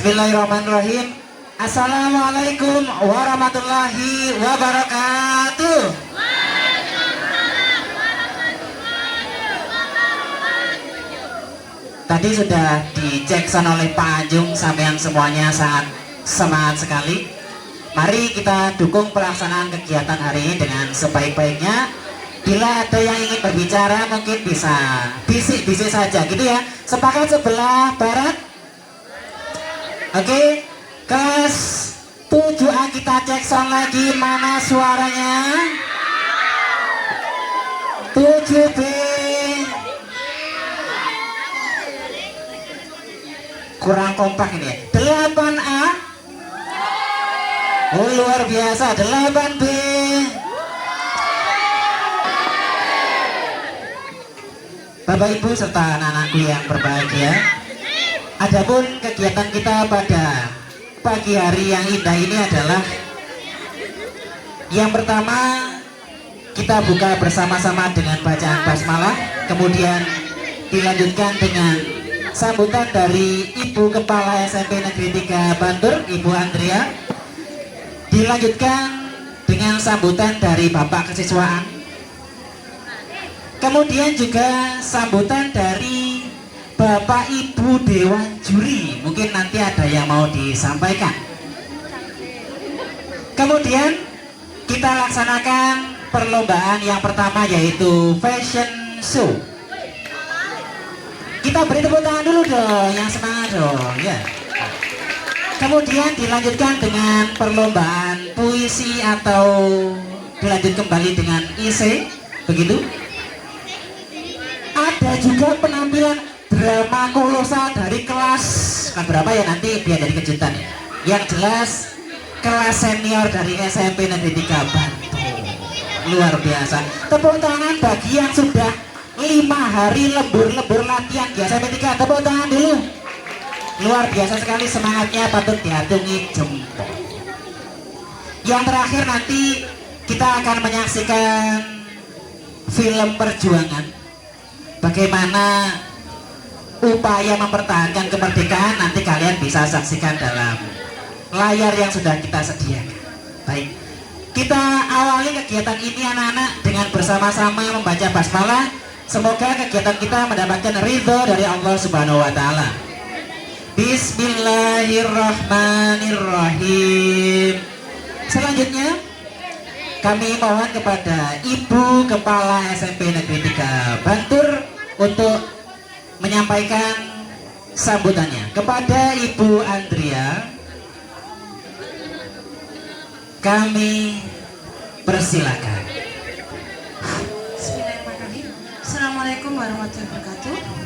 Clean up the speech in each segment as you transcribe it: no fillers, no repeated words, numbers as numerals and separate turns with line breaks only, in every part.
Bismillahirrahmanirrahim. Assalamualaikum warahmatullahi wabarakatuh. Tadi sudah dicek oleh Pak Anjung, sampean semuanya sangat semangat sekali. Mari kita dukung pelaksanaan kegiatan hari ini dengan sebaik-baiknya. Bila ada yang ingin berbicara mungkin bisa bisik-bisik saja gitu ya. Sepakat sebelah barat. Oke, kelas 7A kita cek sound lagi, mana suaranya? 7B. Kurang kompak ini ya. 8A. Oh luar biasa. 8B. Bapak Ibu serta anak-anakku yang berbahagia, adapun kegiatan kita pada pagi hari yang indah ini adalah yang pertama, kita buka bersama-sama dengan bacaan basmalah, kemudian dilanjutkan dengan sambutan dari Ibu Kepala SMP Negeri 3 Bantur, Ibu Andrea, dilanjutkan dengan sambutan dari Bapak Kesiswaan, kemudian juga sambutan dari Bapak Ibu Dewan Juri. Mungkin nanti ada yang mau disampaikan. Kemudian kita laksanakan perlombaan yang pertama, yaitu fashion show. Kita beri tepuk tangan dulu dong, yang semangat dong ya. Kemudian dilanjutkan dengan perlombaan puisi atau dilanjut kembali dengan IC, begitu. Ada juga penampilan drama kolosal dari kelas berapa ya, nanti biar jadi kejutan ya. Yang jelas kelas senior dari SMP Negeri 3 Bantul. Luar biasa. Tepuk tangan bagi yang sudah 5 hari lembur latihan di SMP 3. Tepuk tangan dulu. Luar biasa sekali, semangatnya patut diacungi jempol. Yang terakhir nanti kita akan menyaksikan film perjuangan, bagaimana upaya mempertahankan kemerdekaan. Nanti kalian bisa saksikan dalam layar yang sudah kita sediakan. Baik, kita awali kegiatan ini anak-anak dengan bersama-sama membaca basmalah. Semoga kegiatan kita mendapatkan ridho dari Allah Subhanahu wa Ta'ala. Bismillahirrahmanirrahim. Selanjutnya kami mohon kepada Ibu Kepala SMP Negeri 3 Bantur untuk menyampaikan sambutannya. Kepada Ibu Andrea kami persilakan.
Bismillahirrahmanirrahim. Assalamualaikum warahmatullahi wabarakatuh.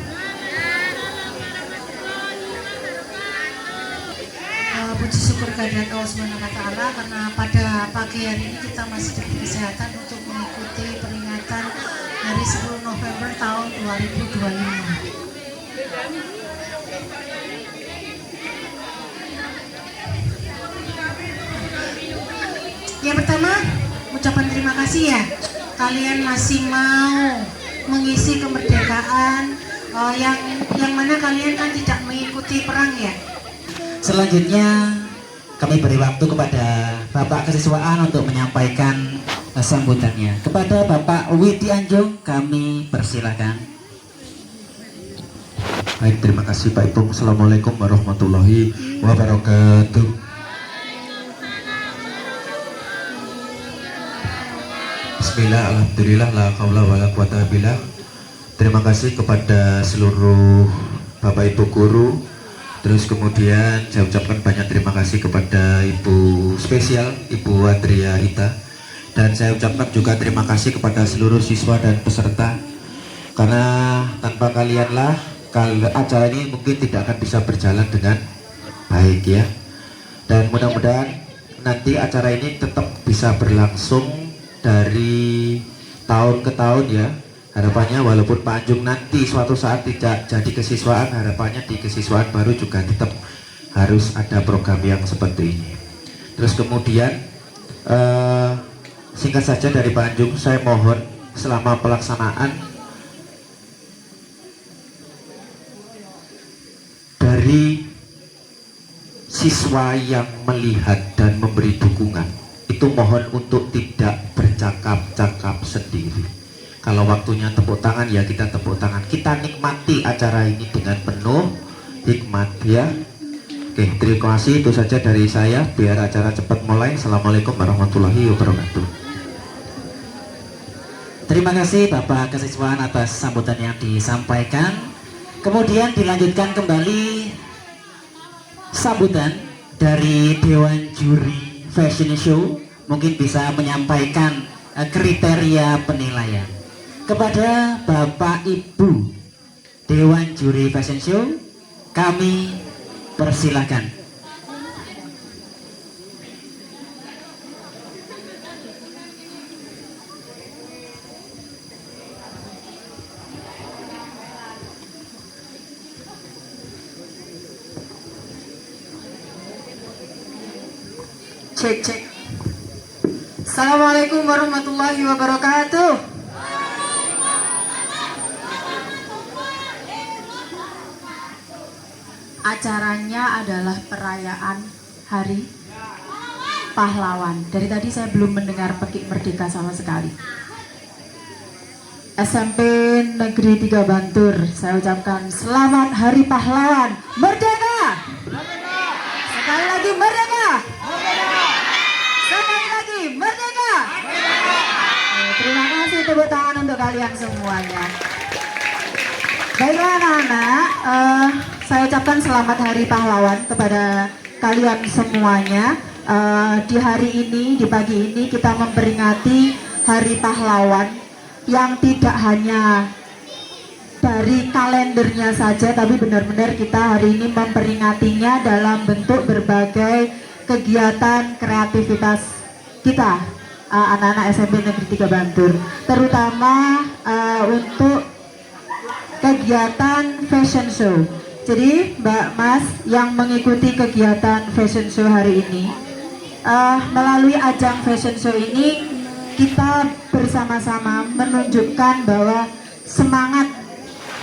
Puji syukur kehadirat Allah Subhanahu wa Ta'ala, karena pada pagi hari ini kita masih diberi kesehatan untuk mengikuti peringatan hari 10 November tahun 2025. Yang pertama, ucapan terima kasih ya, kalian masih mau mengisi kemerdekaan yang mana kalian kan tidak mengikuti perang ya.
Selanjutnya kami beri waktu kepada Bapak Kesiswaan untuk menyampaikan sambutannya. Kepada Bapak Widi Anjung kami persilakan.
Baik, terima kasih Pak Ibu. Assalamualaikum warahmatullahi wabarakatuh. Bismillah, alhamdulillah, la haula wala quwata billah. Terima kasih kepada seluruh Bapak Ibu guru. Terus kemudian saya ucapkan banyak terima kasih kepada Ibu spesial, Ibu Andrea Ita. Dan saya ucapkan juga terima kasih kepada seluruh siswa dan peserta. Karena tanpa kalianlah acara ini mungkin tidak akan bisa berjalan dengan baik ya. Dan mudah-mudahan nanti acara ini tetap bisa berlangsung dari tahun ke tahun ya. Harapannya walaupun Pak Anjung nanti suatu saat tidak jadi kesiswaan, harapannya di kesiswaan baru juga tetap harus ada program yang seperti ini. Terus kemudian singkat saja dari Pak Anjung, saya mohon selama pelaksanaan dari siswa yang melihat dan memberi dukungan itu mohon untuk tidak bercakap-cakap sendiri. Kalau waktunya tepuk tangan ya kita tepuk tangan, kita nikmati acara ini dengan penuh hikmat ya. Oke, terima kasih, itu saja dari saya biar acara cepat mulai. Assalamualaikum warahmatullahi wabarakatuh.
Terima kasih Bapak Kesiswaan atas sambutan yang disampaikan. Kemudian dilanjutkan kembali sambutan dari Dewan Juri Fashion Show, mungkin bisa menyampaikan kriteria penilaian kepada Bapak Ibu Dewan Juri Fashion Show. Kami persilahkan.
Cek. Assalamualaikum warahmatullahi wabarakatuh. Acaranya adalah perayaan Hari Pahlawan. Dari tadi saya belum mendengar Pekik Merdeka sama sekali. SMP Negeri 3 Bantur, saya ucapkan selamat Hari Pahlawan. Merdeka! Sekali lagi merdeka! Sekali lagi merdeka! Terima kasih, tepuk tangan untuk kalian semuanya. Baiklah anak-anak, saya ucapkan selamat Hari Pahlawan kepada kalian semuanya. Di hari ini, di pagi ini kita memperingati Hari Pahlawan yang tidak hanya dari kalendernya saja, tapi benar-benar kita hari ini memperingatinya dalam bentuk berbagai kegiatan kreativitas kita, anak-anak SMP Negeri 3 Bantur, terutama untuk kegiatan fashion show. Jadi Mbak Mas yang mengikuti kegiatan fashion show hari ini, melalui ajang fashion show ini kita bersama-sama menunjukkan bahwa semangat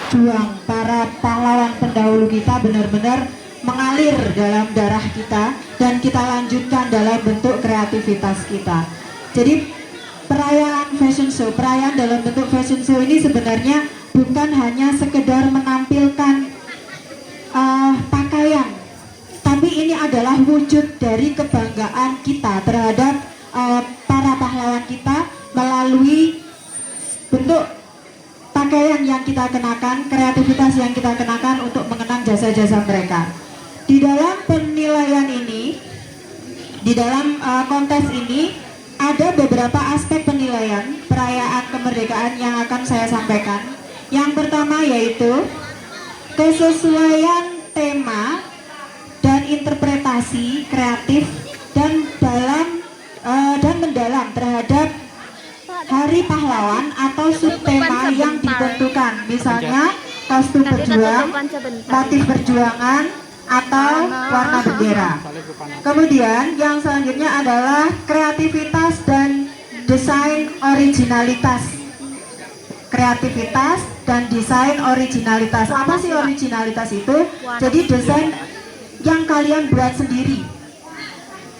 juang para pahlawan pendahulu kita benar-benar mengalir dalam darah kita, dan kita lanjutkan dalam bentuk kreativitas kita. Jadi perayaan fashion show, perayaan dalam bentuk fashion show ini sebenarnya bukan hanya sekedar menampilkan pakaian, tapi ini adalah wujud dari kebanggaan kita terhadap para pahlawan kita melalui bentuk pakaian yang kita kenakan, kreativitas yang kita kenakan untuk mengenang jasa-jasa mereka. Di dalam penilaian ini, di dalam kontes ini ada beberapa aspek penilaian perayaan kemerdekaan yang akan saya sampaikan. Yang pertama yaitu kesesuaian tema dan interpretasi kreatif dan mendalam terhadap Hari Pahlawan atau subtema yang ditentukan, misalnya kostum berjuang, motif perjuangan, atau warna bendera. Kemudian yang selanjutnya adalah kreativitas dan desain originalitas. Kreativitas dan desain originalitas. Apa sih originalitas itu? Jadi desain yang kalian buat sendiri.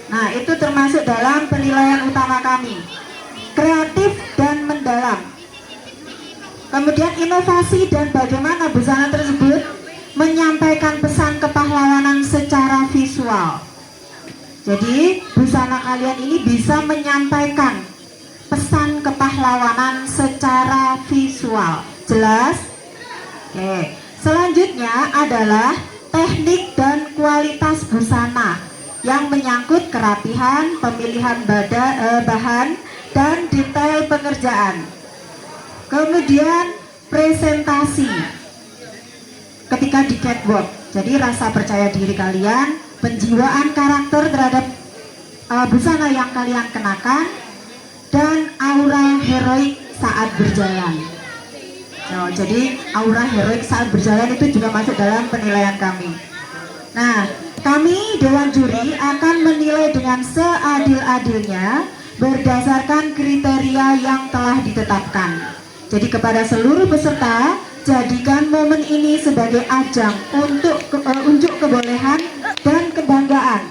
Nah, itu termasuk dalam penilaian utama kami. Kreatif dan mendalam. Kemudian inovasi dan bagaimana busana tersebut menyampaikan pesan kepahlawanan secara visual. Jadi busana kalian ini bisa menyampaikan pesan kepahlawanan secara visual. Jelas? Oke. Selanjutnya adalah teknik dan kualitas busana yang menyangkut kerapihan, pemilihan bahan, dan detail pengerjaan. Kemudian presentasi ketika di catwalk. Jadi rasa percaya diri kalian, penjiwaan karakter terhadap busana yang kalian kenakan, dan aura heroik saat berjalan. Jadi aura heroik saat berjalan itu juga masuk dalam penilaian kami. Nah, kami Dewan Juri akan menilai dengan seadil-adilnya berdasarkan kriteria yang telah ditetapkan. Jadi kepada seluruh peserta, jadikan momen ini sebagai ajang untuk unjuk kebolehan dan
kebanggaan.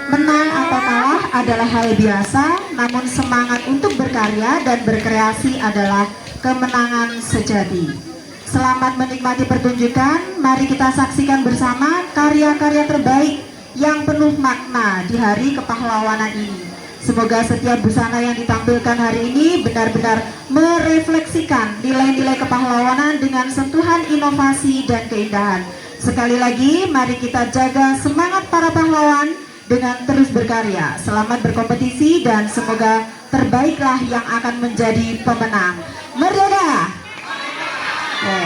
Menang atau kalah adalah hal biasa, namun semangat untuk berkarya dan berkreasi adalah kemenangan sejati. Selamat menikmati pertunjukan, mari kita saksikan bersama karya-karya terbaik yang penuh makna di hari kepahlawanan ini. Semoga setiap busana yang ditampilkan hari ini benar-benar merefleksikan nilai-nilai kepahlawanan dengan sentuhan inovasi dan keindahan. Sekali lagi, mari kita jaga semangat para pahlawan dengan terus berkarya. Selamat berkompetisi dan semoga terbaiklah yang akan menjadi pemenang. Merdeka!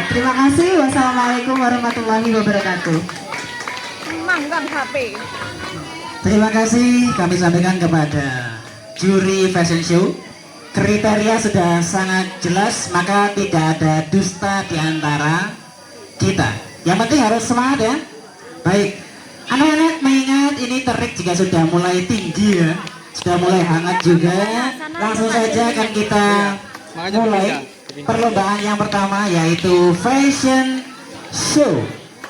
Terima kasih. Wassalamualaikum warahmatullahi wabarakatuh.
Manggang HP.
Terima kasih kami sampaikan kepada juri fashion show. Kriteria sudah sangat jelas, maka tidak ada dusta di antara kita. Yang penting harus semangat ya. Baik, anak-anak mengingat ini terik jika sudah mulai tinggi ya, sudah mulai hangat juga. Langsung saja akan kita mulai perlombaan yang pertama, yaitu fashion show.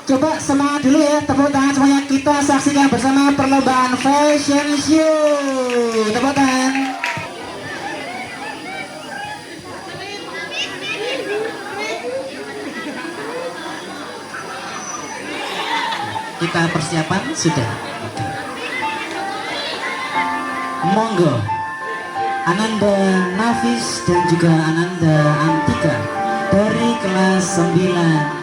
Coba semangat dulu ya, tepuk tangan semuanya, kita saksikan bersama perlombaan fashion show. Tepuk tangan. Kita persiapan sudah. Monggo Ananda Nafis dan juga Ananda Antika dari kelas 9A.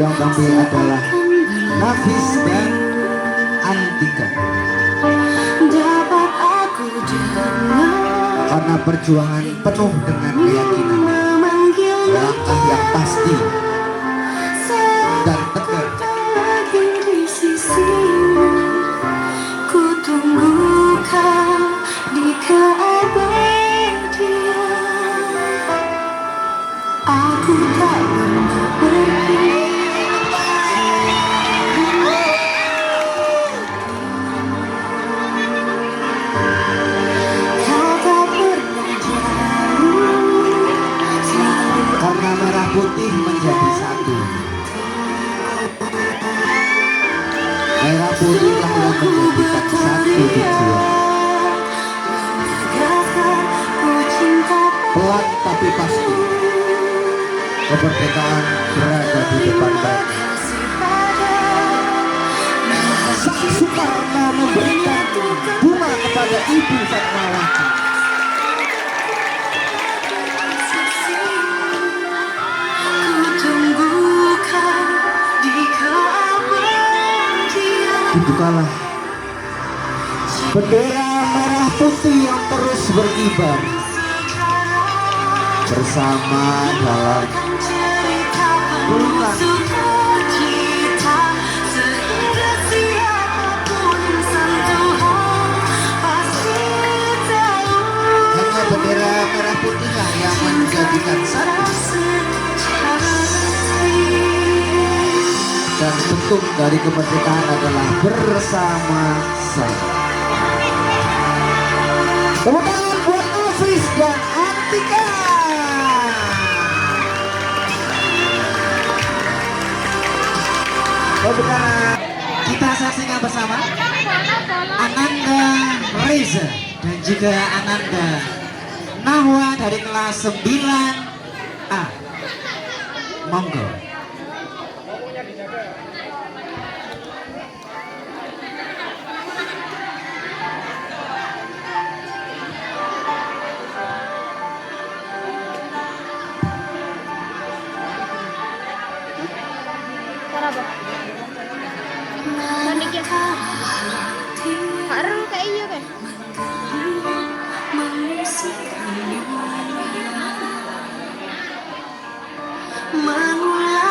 Yang tampil adalah Nafis dan Antika. Karena perjuangan penuh dengan keyakinan, langkah yang pasti dan tegar.
Aku tak pernah pergi.
Karena merah putih menjadi satu. Merah putihlah yang menjadikan satu tujuan. Pelan tapi pasti, kemerdekaan berada di depan mata. Sang Soekarno memberikan bunga kepada Ibu Fatmawati. Dibukalah bendera merah putih yang terus berkibar bersama dalam bulan. Hanya bendera merah putihlah yang menjadikan satu. Dan bentuk dari kemerdekaan adalah bersama-sama. Tepuk tangan buat Nafis dan Antika. Tepuk tangan. Kita saksikan bersama Ananda Reza dan juga Ananda Nahwa dari kelas 9A. Monggo.
Haru kayak iya kan?
Mengulang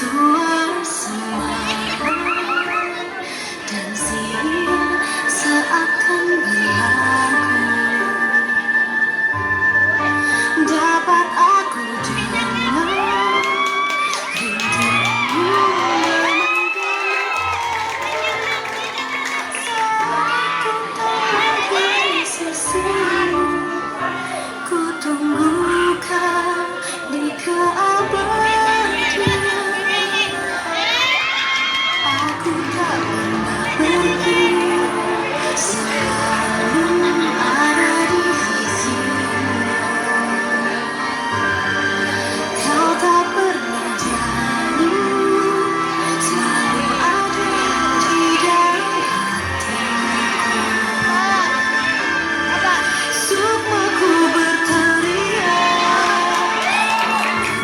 suasana dan siang seakan berlaku. Dapat aku dengar rindumu saat ku tak bersisi. Ku tunggu kau di keabadian. Aku tak pernah pergi, selalu ada di sisimu. Kau tak pernah jauh, selalu ada di dalam hatiku. Sukmaku berteriak,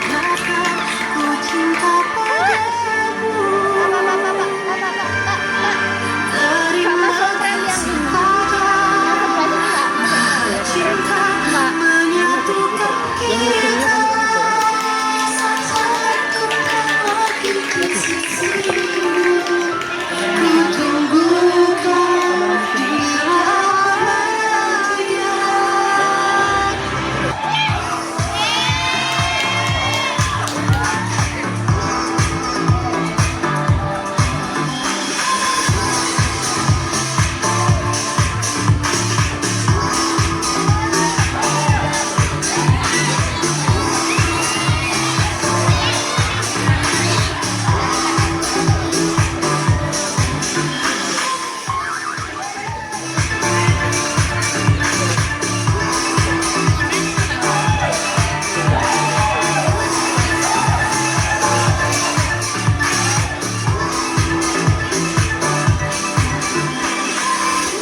katakan ku cinta padamu. Terima kesempatan cinta menyatukan kita. Saat ku tak lagi di sisimu, ku tunggu kau di keabadian.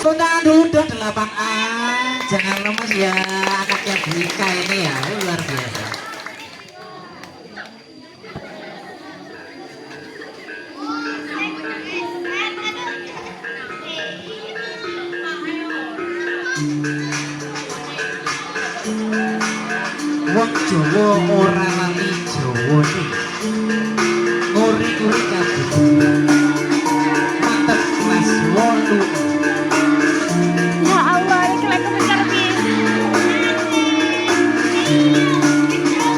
Tepuk tangan dulu dong 8A. Jangan lemes ya, anaknya Bika ini ya, luar biasa. Wong Jawa ora lali Jawane. Ngori-ngori kabeh. Mantep kelas 8.
Ya Allah, ini kalian kebencar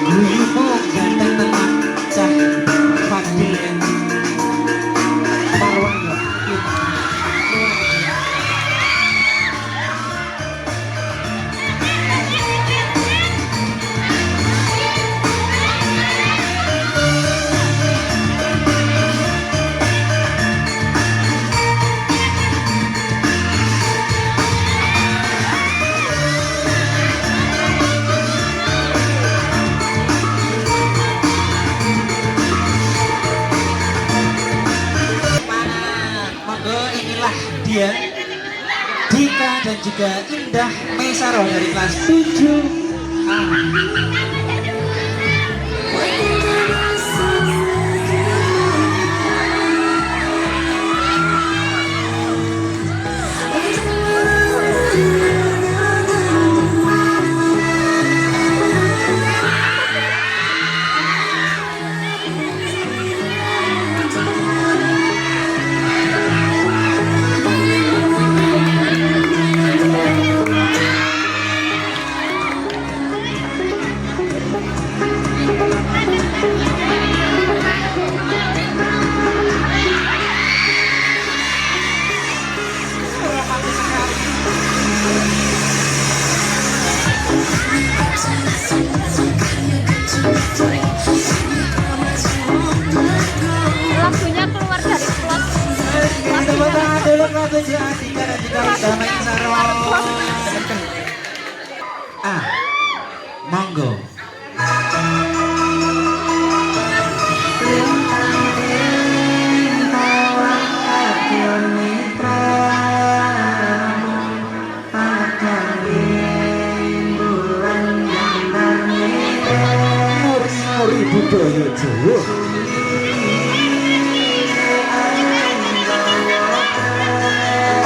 Guyumu ganteng tenan cah Fadil Marwan ya. Monggo inilah dia Dika dan juga Indah Mesaro dari kelas 7A.
lagunya keluar dari plot.
Tepuk tangan dulu kelas 7A Dika dan juga Indah Mesaro. Monggo. Ngori budaya Jawa.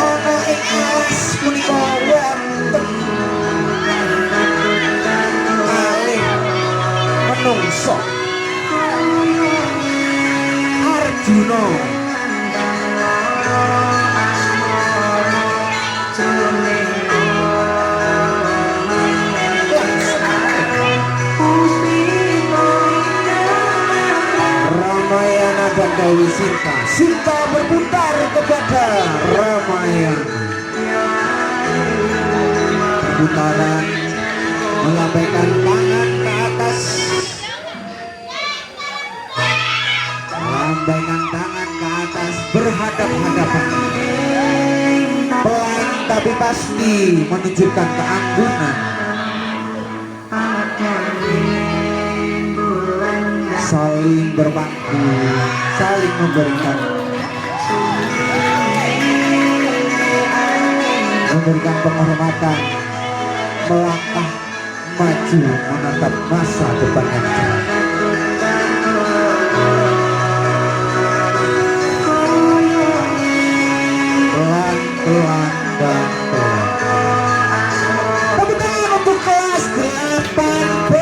Ana ikhlas punika wonten kalih menungso Juno. Ramayana dan Dewi Sinta. Sinta berputar kepada Ramayana. Putaran melambaikan tangan ke atas, melambaikan tangan ke atas, berhadap-hadapan, pelan tapi pasti menunjukkan keanggunan, saling berbangku, saling memberikan penghormatan, melangkah maju menatap masa depan yang cerah. Pelan-pelan dan pelan. Tepuk tangan untuk kelas 8B.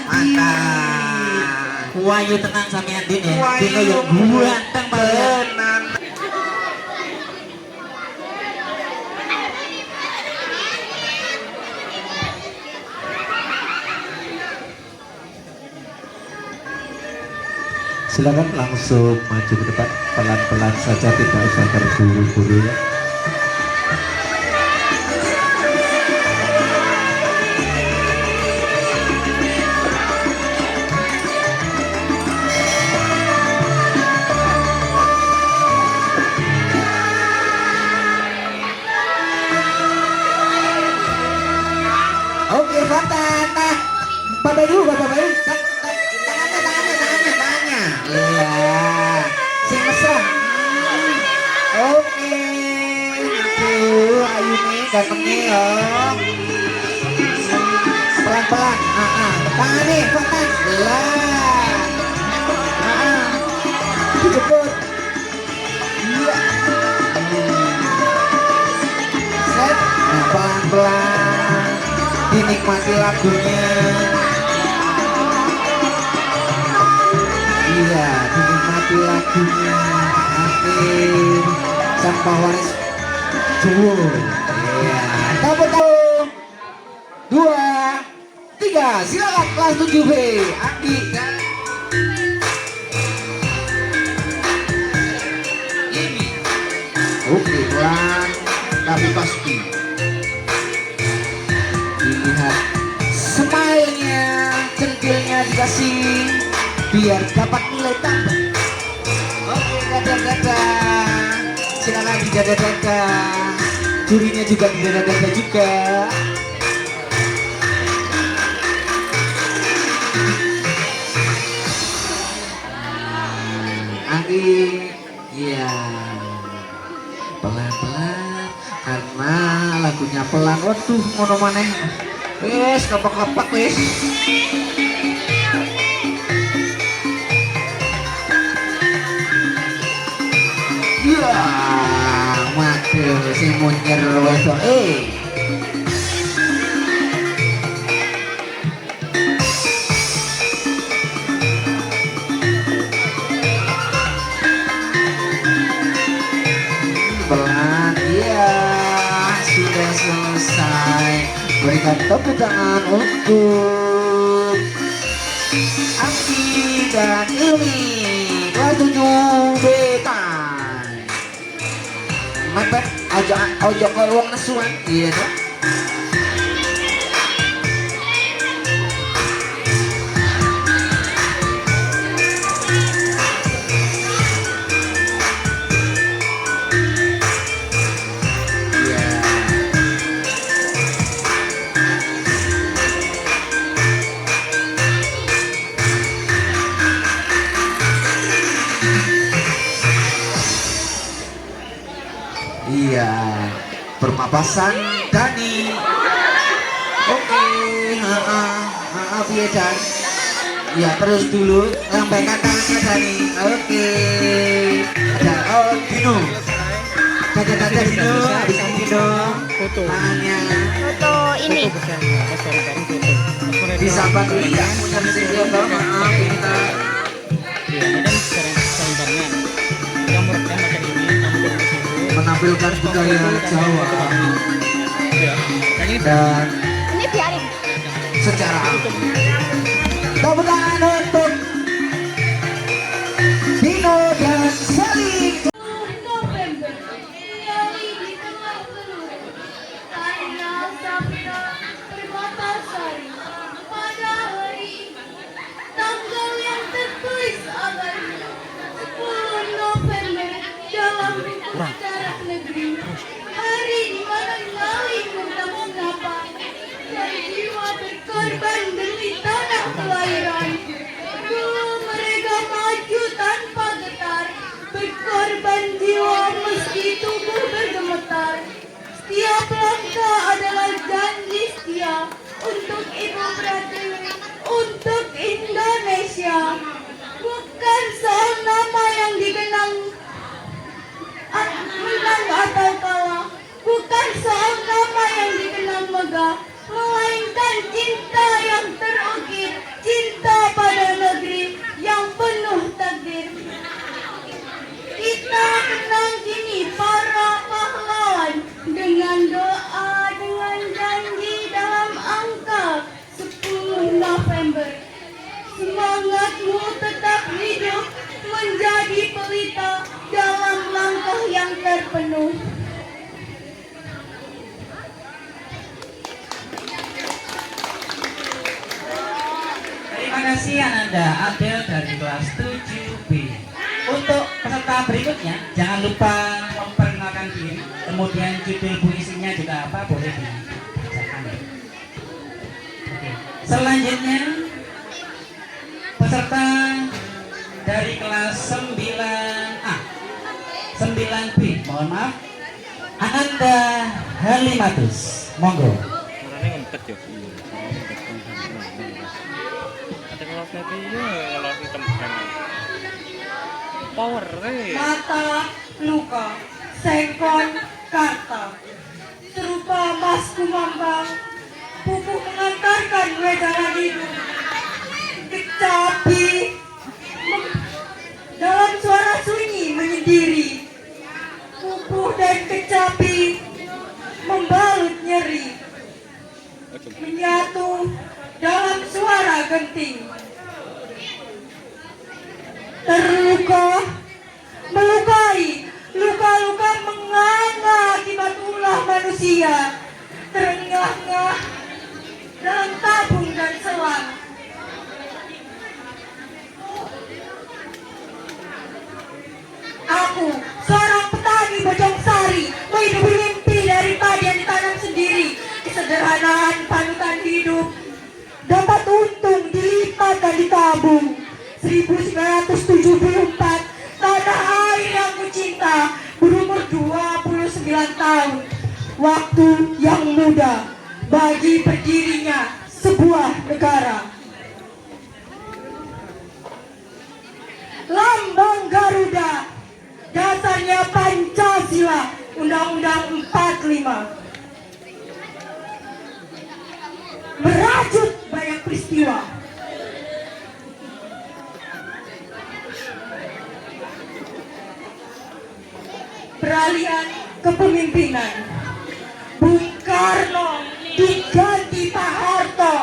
Mantap. Wayu tenang sama Andin ya. Dino yang ganteng banget. Silakan langsung maju ke depan, pelan-pelan saja, tidak usah terburu-buru ya. Oke, Fatan. Nah, Bapak Ibu, tangannya. Iya, sing mesra. Oke, aduh, ayu nih, gantengnya ya. Pelan-pelan, tangan nih, Fatan. Lah, dijemput. Iya. Set, nah, pelan-pelan, dinikmati lagunya. Iya, dinikmati lagunya. Amin. Sang Pawaris Jowo. Iya. Tepuk 2, 3. Silakan kelas 7B. Andi dan Yemi. Oke, pelan tapi pasti. Dilihat smile-nya, centilnya dikasih biar dapat nilai tambah. Oke, dada-dada, silakan di dada-dada, jurinya juga di dada-dada juga. Anggi, iya, pelan-pelan karena lagunya pelan. Waduh, mono maneh, wes kepak-kepak wes. Ya, waduh, si munyer wedok. Pelan, iya, sudah selesai. Berikan tepuk tangan untuk Andi dan Ilmi kelas 7B. Mepet ojo ke ruang nesuan. Iya dong. Iya, permapasan Dani. Oke, Dan. Ya, terus dulu lambaikan tangannya Dani. Oke. Ada Dino. Dada Dino, habis Dino. Tangannya.
Foto ini.
bareng-bareng foto.
Disahabat dulu ya, punya video maaf kita
Iya, dan saling barengan. Yang merekam macam ini, tampil di situ.
menampilkan budaya Jawa
Ya, kayaknya
dan
Ini biarin.
secara tepuk tangan untuk Dino dan Sally.
November Nyali di tengah peluru karena Sabda Permatasari pada hari tanggal yang tertulis agarnya 10 November dalam buku sejarah negeri hari di mana nyali mengapa dan jiwa berkorban demi tanah kelahiran. Mereka maju tanpa getar, berkorban jiwa meski tubuh bergemetar. Setiap langkah adalah janji setia untuk Ibu Pratiwi, untuk Indonesia. Bukan soal nama yang dikenang menang atau kalah, bukan soal nama yang dikenang megah, melainkan cinta yang terukir, cinta pada negeri yang penuh takdir. Kita kenang kini para pahlawan dengan doa, dengan janji dalam angka 10 November. Semangatmu tetap hidup menjadi pelita dalam langkah yang terpenuh.
Terima kasih Ananda Adel dari kelas 7B. Untuk peserta berikutnya jangan lupa memperkenalkan diri, kemudian judul puisinya juga apa boleh dibacakan. Oke. Selanjutnya peserta dari kelas 9A 9B, mohon maaf, Ananda Halimatus, monggo.
orangnya ngempet ya. Ada kalau nanti ya kalau hitam power
Mata luka, sengkon karta, serupa mas kumambang, pupuk mengantarkan wedangan hidup. Kecapi dalam suara sunyi menyendiri, pupuh dan kecapi membalut nyeri, menyatu dalam suara genting. Terluka, melukai, luka-luka menganga akibat ulah manusia, terengah-engah dalam tabung dan selang. Aku, seorang petani Bojong Sari, menghidupi mimpi dari padi yang ditanam sendiri. Kesederhanaan panutan hidup dapat untung dilipat dan ditabung. 1974, tanah air yang kucinta berumur 29 tahun. Waktu yang muda bagi berdirinya sebuah negara. Lambang Garuda, dasarnya Pancasila, Undang-Undang 45. Merajut banyak peristiwa. Peralihan kepemimpinan, Bung Karno diganti Pak Harto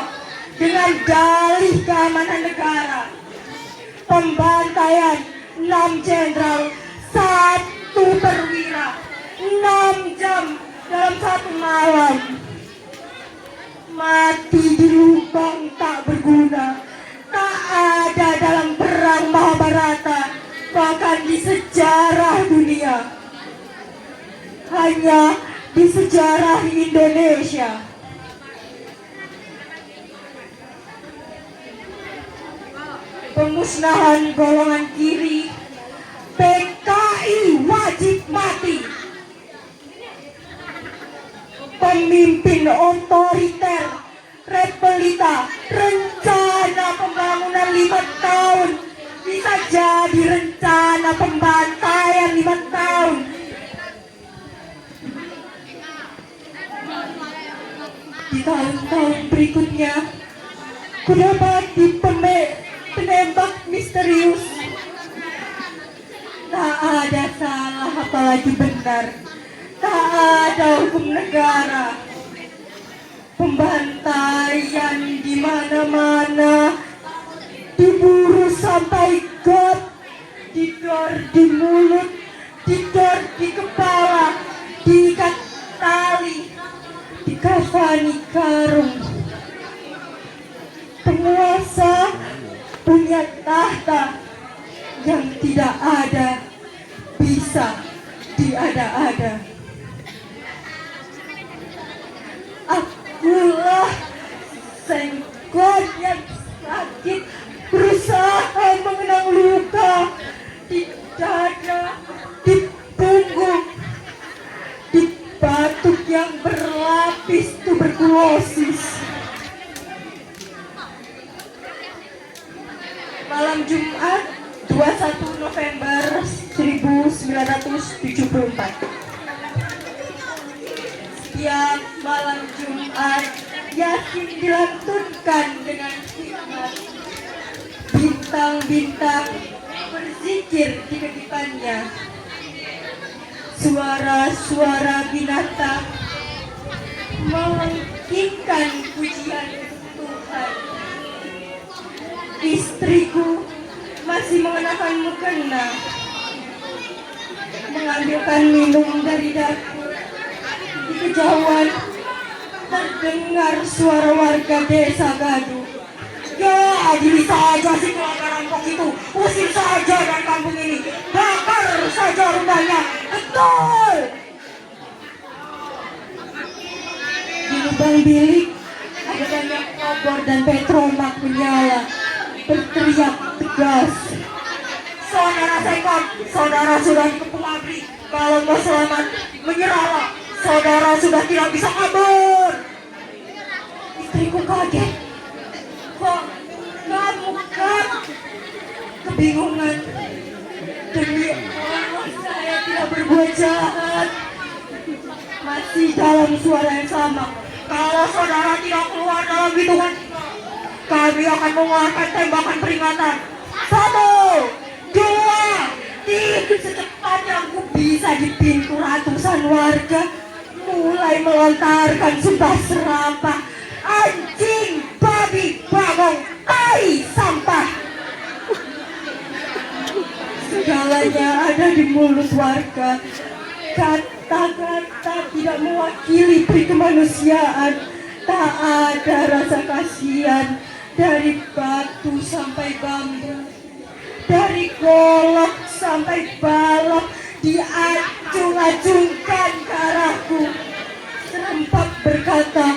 dengan dalih keamanan negara. Pembantaian 6 jenderal, 1 perwira, 6 jam dalam 1 malam. Mati di lubang tak berguna, tak ada dalam perang Mahabharata, bahkan di sejarah dunia. Hanya di sejarah Indonesia. Pemusnahan golongan kiri, PKI wajib mati. Pemimpin otoriter, repelita, rencana pembangunan 5 tahun bisa jadi rencana pembantaian 5 tahun. di tahun-tahun berikutnya kudapati penembak misterius. Tak ada salah apalagi benar, tak ada hukum negara. Pembantaian di mana-mana, diburu sampai got, didor di mulut, didor di kepala, diikat tali, dikafani karung. Penguasa punya tahta yang tidak ada bisa diada-ada. Akulah sengkot yang sakit berusaha mengenang luka di dada, di punggung, di batuk yang berlapis tuberkulosis. Malam Jumat 21 November 1974. Setiap malam Jumat Yasin dilantunkan dengan hikmat. Bintang-bintang berzikir di kedipannya. Suara-suara binatang melengkingkan pujian Tuhan. Istriku masih mengenakan mukena, mengambilkan minum dari dapur. Di kejauhan terdengar suara warga desa gaduh. Ya, adili saja si keluarga rampok itu, usir saja dari kampung ini, bakar saja rumahnya. Betul. Di lubang bilik ada banyak obor dan petromak menyala, berteriak tegas. Saudara Sengkon, saudara sudah dikepung ABRI. Kalau mau selamat, menyerahlah. Saudara sudah tidak bisa kabur. Istriku kaget. Kok kamu kan? Kebingungan. Demi Allah saya tidak berbuat jahat. Masih dalam suara yang sama. Kalau saudara tidak keluar dalam hitungan, kami akan mengeluarkan tembakan peringatan. 1, 2, 3. Secepatnya aku bisa di pintu ratusan warga mulai melontarkan sumpah serapah. Anjing, babi, bagong, tai, sampah. Segalanya ada di mulut warga. Kata-kata tidak mewakili peri kemanusiaan. Tak ada rasa kasihan. Dari batu sampai bambu, dari golok sampai balok, diacung-acungkan ke arahku. Serempak berkata,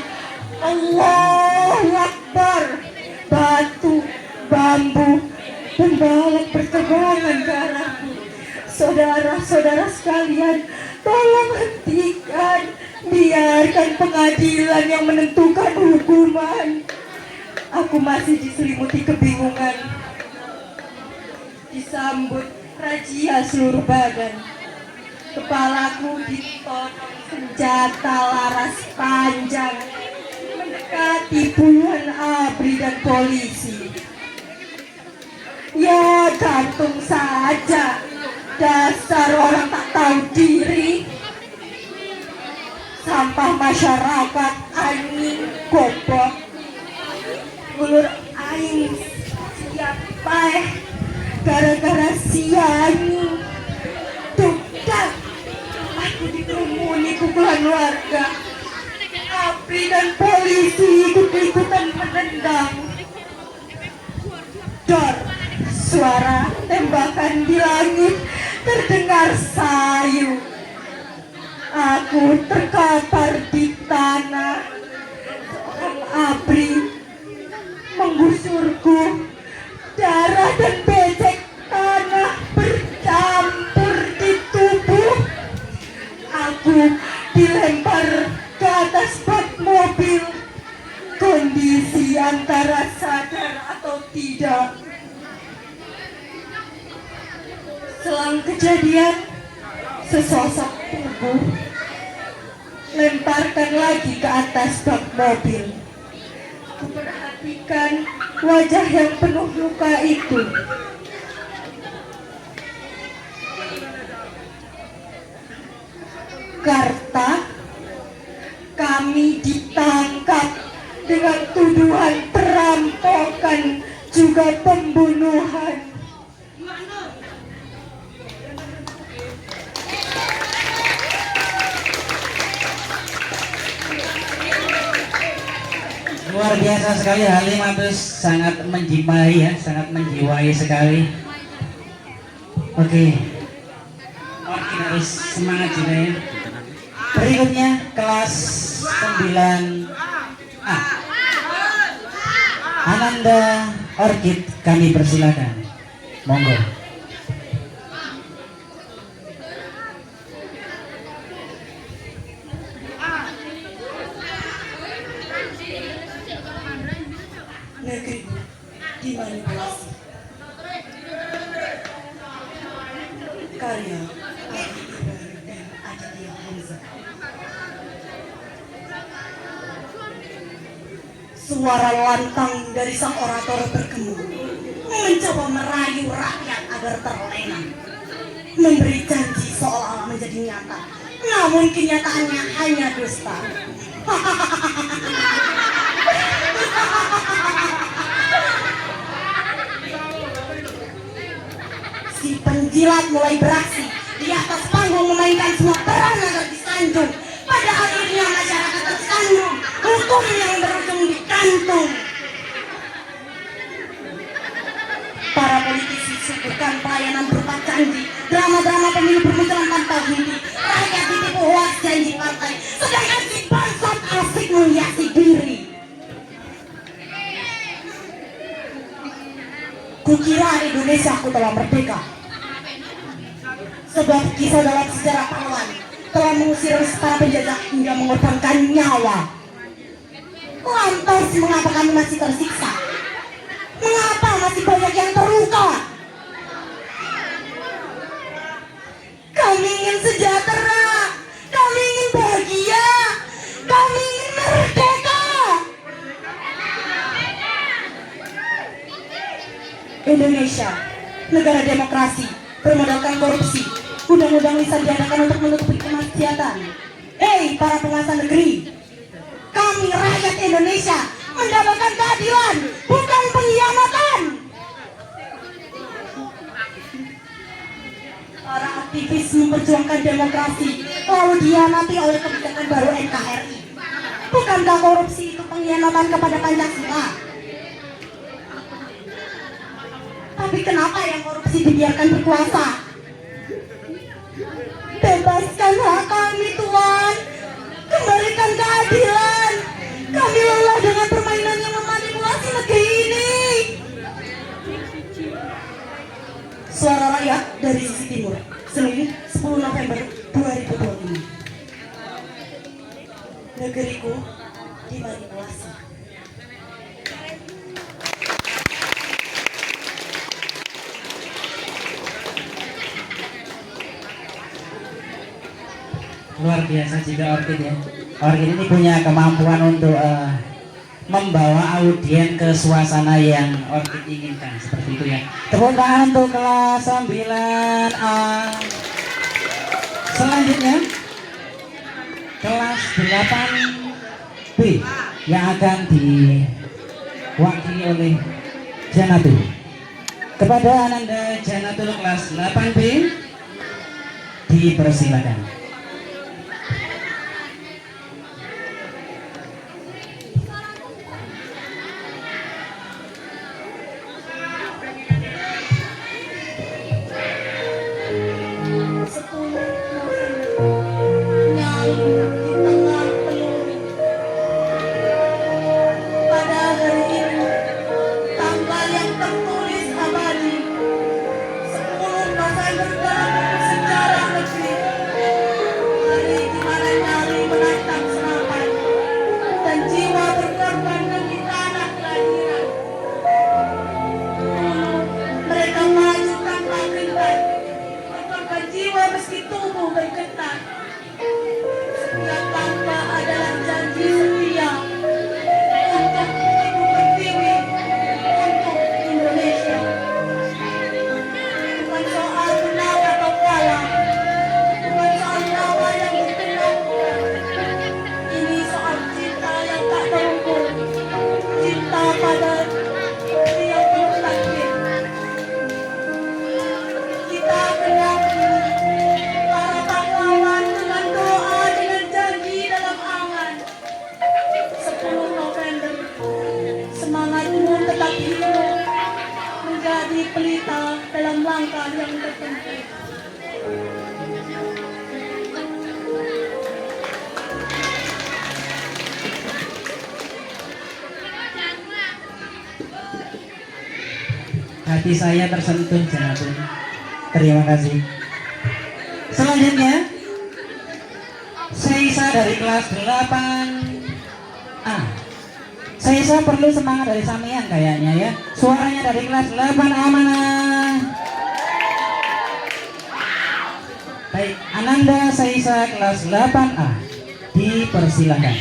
Allahu Akbar. Batu, bambu, dan balok berterbangan ke arahku. Saudara-saudara sekalian, tolong hentikan. Biarkan pengadilan yang menentukan hukuman. Aku masih diselimuti kebingungan. Disambut razia seluruh badan. Kepalaku ditodong senjata laras panjang, mendekati puluhan ABRI dan polisi. Ya, gantung saja. Dasar orang tak tahu diri. Sampah masyarakat, angin, gobok. Ulur aing siapa gara-gara siang. Tukang aku dikerumuni pukulan warga. ABRI dan polisi ikut-ikutan menendang. Dor, suara tembakan di langit terdengar sayu. Aku terkapar di tanah. Seorang ABRI menggusurku. Darah dan becek tanah bercampur di tubuh. Aku dilempar ke atas bak mobil. Kondisi antara sadar atau tidak. Selang kejadian, sesosok tubuh lemparkan lagi ke atas bak mobil. Kuperhatikan wajah yang penuh luka itu. Karta, kami ditangkap dengan tuduhan perampokan juga pembunuhan.
Luar biasa sekali Halim, Abis sangat menjiwai ya, sangat menjiwai sekali. Oke, Orkin harus semangat juga ya. Berikutnya kelas 9A, Ananda Orchid, kami persilakan, monggo.
Negeri dimanipulasi. Karya Adi Ibrahim dan Aditya Hamzah. Suara lantang dari sang orator bergema, mencoba merayu rakyat agar terlena, memberi janji seolah-olah menjadi nyata, namun kenyataannya hanya dusta. Si penjilat mulai beraksi di atas panggung, memainkan semua peran agar disanjung. Pada akhirnya masyarakat tersandung, hukum yang berujung di kantung. Para politisi suguhkan pelayanan berupa janji, drama-drama pemilu bermunculan tanpa henti. Rakyat ditipu hoaks janji partai, sedangkan si bangsat asik menghiasi diri. Kukira Indonesiaku telah merdeka, sebab kisah dalam sejarah pahlawan telah mengusir para penjajah hingga mengorbankan nyawa. Lantas mengapa kami masih tersiksa? Mengapa masih banyak yang terluka? Kami ingin sejahtera, kami ingin bahagia, kami ingin merdeka. Indonesia, negara demokrasi, bermodalkan korupsi. Undang-undang lisan diadakan untuk menutupi kemaksiatan. Hei para penguasa negeri, kami rakyat Indonesia mendapatkan keadilan, bukan pengkhianatan. Para aktivis memperjuangkan demokrasi lalu dihianati oleh kebijakan baru NKRI. Bukankah korupsi itu pengkhianatan kepada Pancasila? Tapi kenapa yang korupsi dibiarkan berkuasa? Bebaskan hak kami Tuhan, kembalikan keadilan. Kami lelah dengan permainan yang memanipulasi negeri ini. Suara Rakyat dari Sisi Timur, Senin 10 November 2025. Negeriku dimanipulasi.
Luar biasa juga Orchid ya. Orchid ini punya kemampuan untuk membawa audien ke suasana yang Orchid inginkan, seperti itu ya. Tepuk tangan untuk kelas 9A. Selanjutnya kelas 8B yang akan diwakili oleh Janatul. Kepada Ananda Janatul kelas 8B dipersilakan.
hati pelita dalam langkah yang tertentu.
Hati saya tersentuh, Janatun. Terima kasih. Selanjutnya, Seisa dari kelas 8A. Seisa perlu semangat dari sampean kayaknya ya. Suaranya dari kelas 8A mana? Baik, Ananda Seisa kelas 8A. Dipersilakan.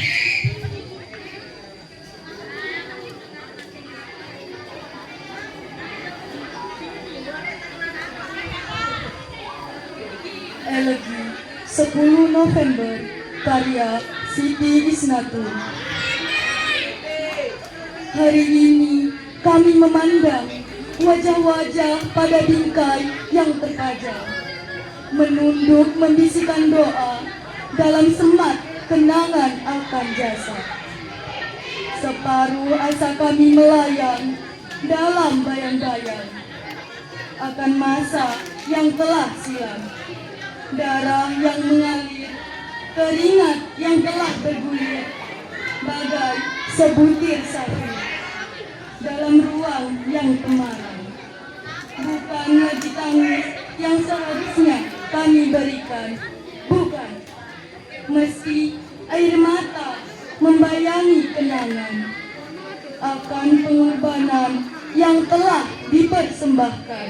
Elegi 10 November karya Siti Isnatun. Hari ini kami memandang wajah-wajah pada bingkai yang terpajang, menunduk membisikkan doa dalam semat kenangan akan jasa. Separuh asa kami melayang dalam bayang-bayang akan masa yang telah silam, darah yang mengalir, keringat yang telah bergulir, bagai sebutir sapu dalam ruang yang temaram. Bukan lagi tangis yang seharusnya kami berikan, bukan. Meski air mata membayangi kenangan akan pengorbanan yang telah dipersembahkan.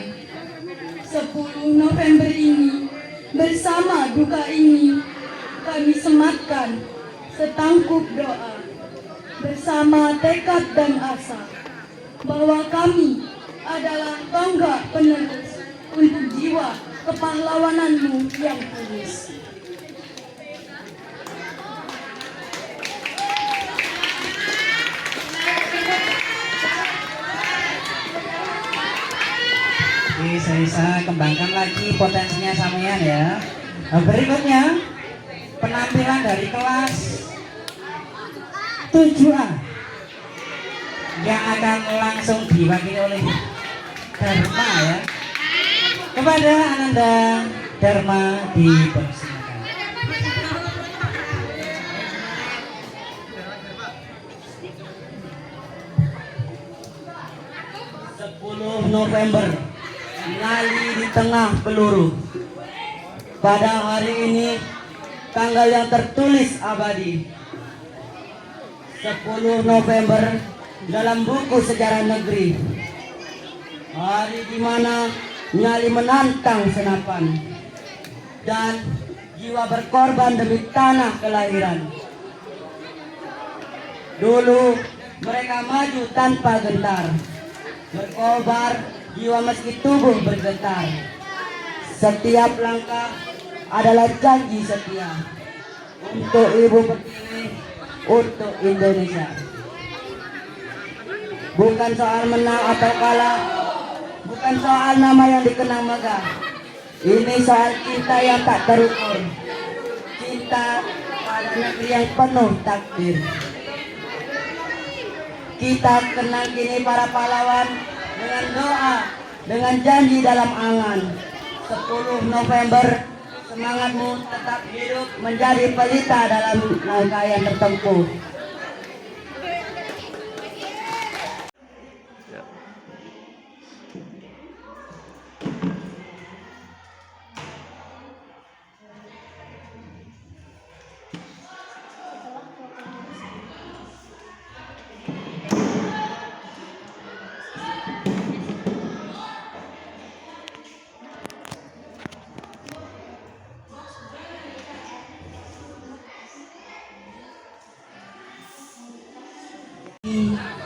10 November ini, bersama duka ini, kami sematkan setangkup doa bersama tekad dan asa bahwa kami adalah tonggak penerus untuk jiwa kepahlawananmu yang tulus.
Oke, Seisa kembangkan lagi potensinya sampean ya. Nah, berikutnya penampilan dari kelas 7A yang akan langsung diwakili oleh Dharma ya. Kepada Ananda Dharma dipersilakan.
November Nyali di tengah peluru. Pada hari ini tanggal yang tertulis abadi, 10 November dalam buku sejarah negeri, hari di mana nyali menantang senapan dan jiwa berkorban demi tanah kelahiran. Dulu mereka maju tanpa gentar, berkobar jiwa meski tubuh bergetar. Setiap langkah adalah janji setia untuk Ibu Pertiwi, untuk Indonesia. Bukan soal menang atau kalah, bukan soal nama yang dikenang megah. Ini soal cinta yang tak terukur, cinta pada negeri yang penuh takdir. Kita kenang kini para pahlawan dengan doa, dengan janji dalam angan. 10 November, semangatmu tetap hidup menjadi pelita dalam rangkaian tertempuh.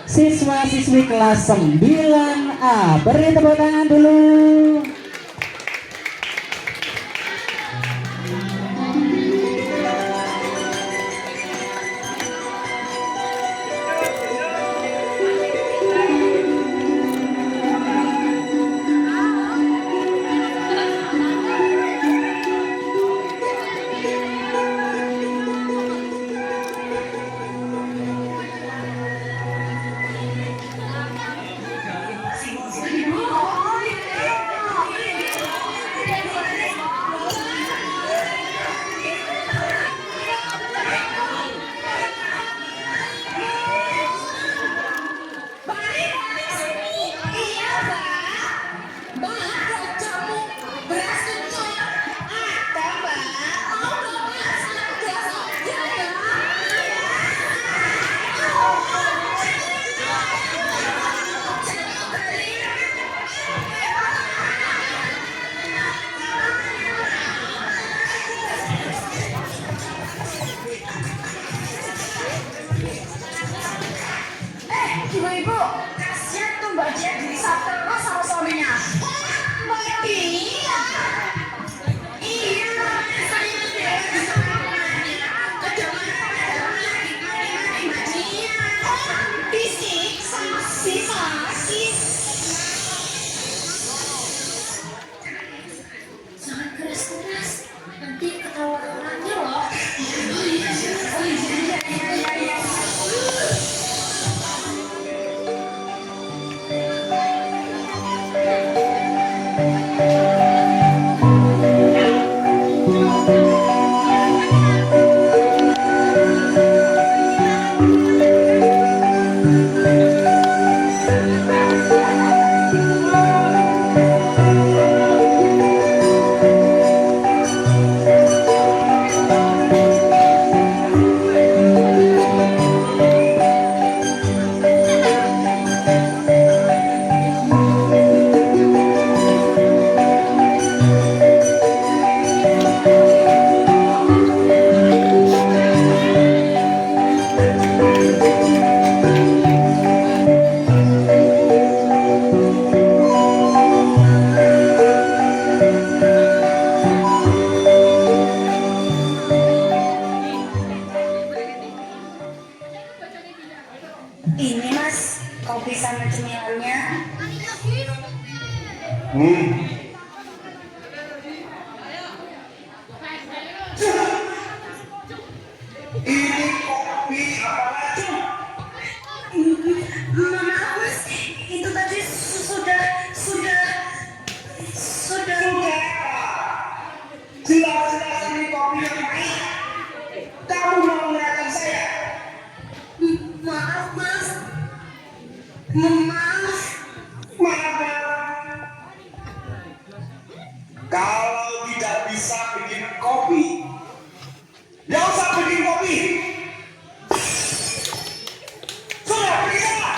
Siswa-siswi kelas 9A, beri tepuk tangan dulu.
Ibu-ibu, kasihan tuh Mbak Cia gelisah terus sama suaminya. Mbak Tia. Iya, saya tidak bisa menemani. Mbak Cia. Fisik sama sis. Jangan keras-keras, nanti ketawa orangnya loh. Iya. Ini Mas, kopi sama cemilannya.
Ini kopi apa lagi?
Maaf Mas, itu tadi sudah.
Jelas-jelas ini kopi yang baik. Kamu mau mengajar saya?
Maaf Mas.
Maaf. Kalau tidak bisa bikin kopi, nggak usah bikin kopi. Sudah pergi sana.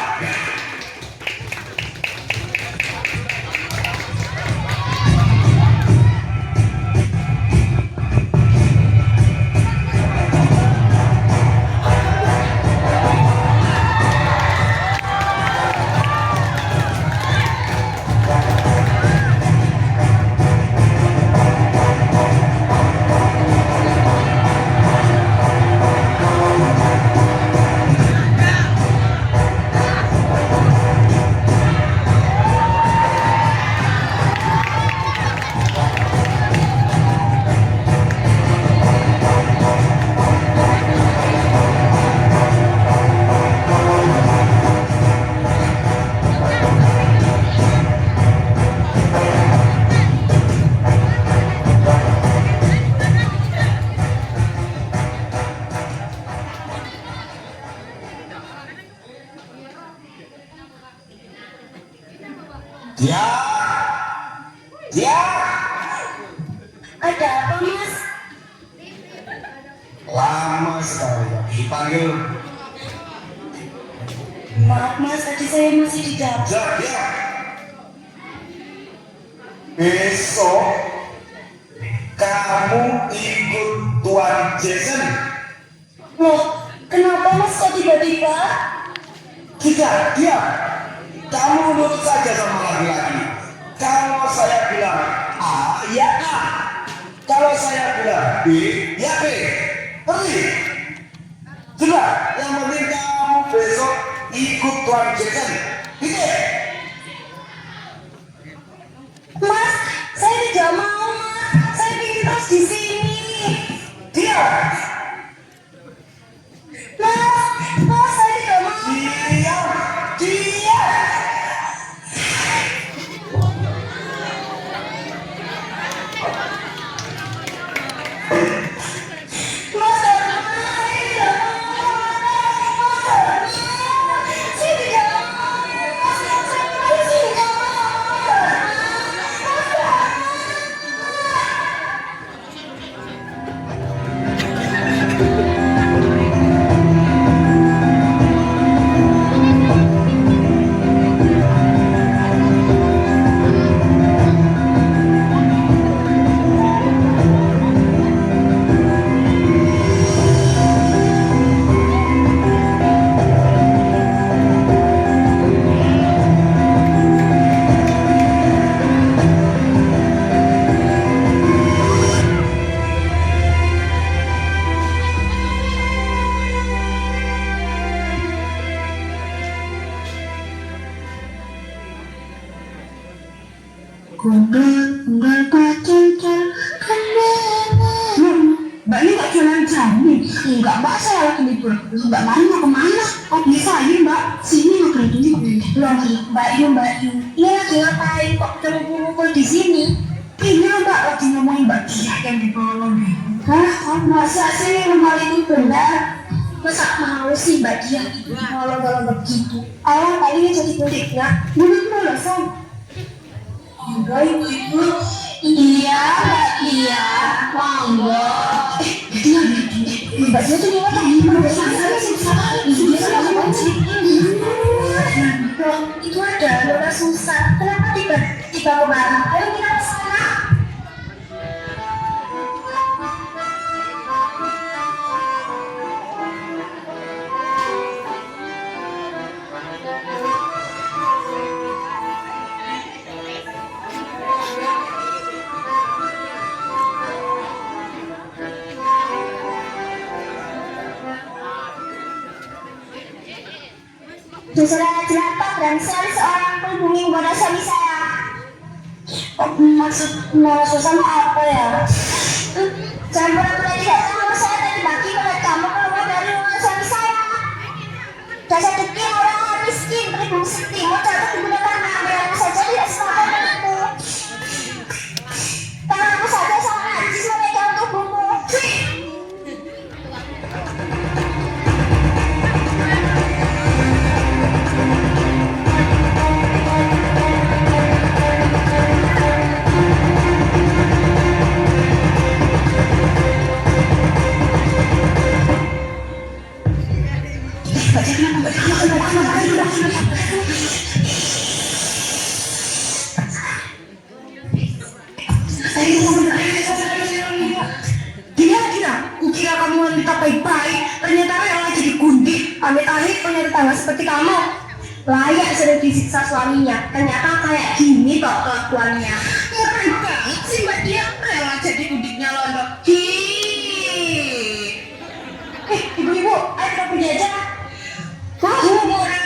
Dia.
Ada apa Mas?
Lama sekali dipanggil.
Maaf Mas, tadi saya masih di dapur.
Dia. Besok kamu ikut Tuan Jason.
Loh, kenapa Mas kok tiba-tiba?
Sudah, diam. Kamu nurut saja sama laki-laki. Kalau saya bilang A, ya A. Kalau saya bilang B, ya B. Pergi. Sudah, yang penting kamu besok ikut Tuan Jason. Oke?
Mas, saya tidak mau Mas. Saya ingin terus di sini.
Diam.
Mas, saya tidak mau.
Diam.
Mas, saya tidak mau. Saya tidak mau. Saya tidak mau. Gondol kacil-cil Mbak ini gak jualan jamu? Enggak mbak, saya lagi libur. Mbak Mari mau kemana? Oh bisa ini mbak, sini mau kerja loh Mbak Yu, iya lagi ngapain kok kumpul di sini? Iya mbak, lagi ngomongin Mbak Dia yang di bawah. Hah? Masa sih hal ini benar? Masa mau sih Mbak Dia kalau begitu? Alah kali ini jadi kulitnya dulu Sam. Enggak ibu. Iya Mbak Dia, monggo. Mbak Dia tuh gimana? Itu ada Lola susah. Kenapa tiba kemarin? Ayo kita ke sana. Sudah jelantah dan selalu seorang penghuni menggoda suami saya. Oh, maksud sama apa ya? Jangan pura-pura tidak tahu, saya tadi pagi melihat kamu keluar dari rumah suami saya. Dasar dukir orang miskin, beribu timur jatuh digunakan ambil saja tidak sepakat denganku. Tanganku saja sangat najis memegang tubuhmu. Kukira kamu wanita baik-baik, ternyata yang jadi gundi. Amit-amit punya tetangga seperti kamu. Layak sudah disiksa suaminya, ternyata kayak gini kok kelakuannya. Ngeri banget sih Mbak Dia, rela jadi gundiknya Londo. Ibu-ibu, ayo kita pergi aja. Kamu murah.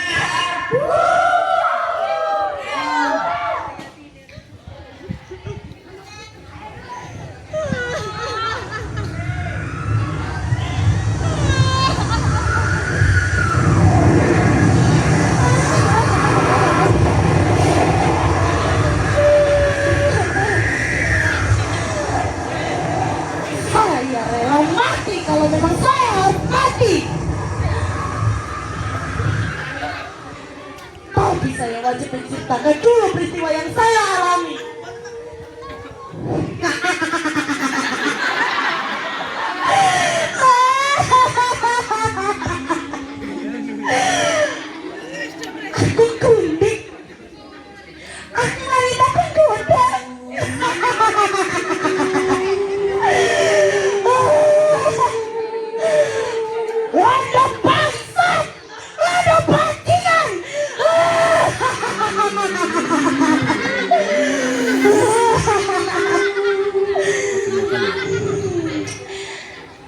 Saya rela mati kalau memang saya harus mati. Tapi saya wajib menceritakan dulu peristiwa yang saya alami. Aku kundik. Aku wanita penggoda. Waduh bangsat, waduh bajingan.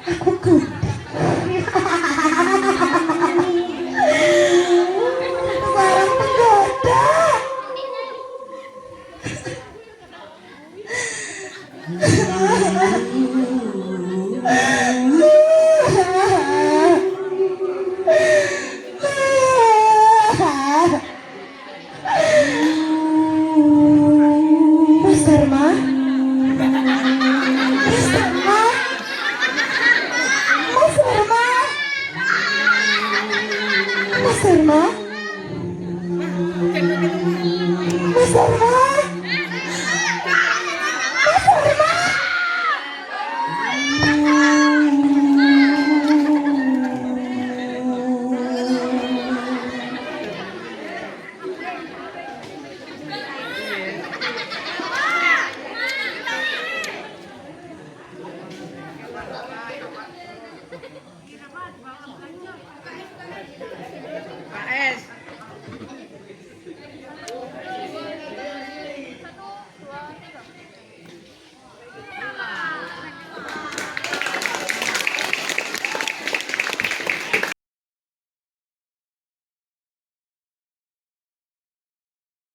Aku kundik. Seorang penggoda. Mas Dharma? Mas Dharma? Mas Dharma? Mas Dharma? Mas Dharma?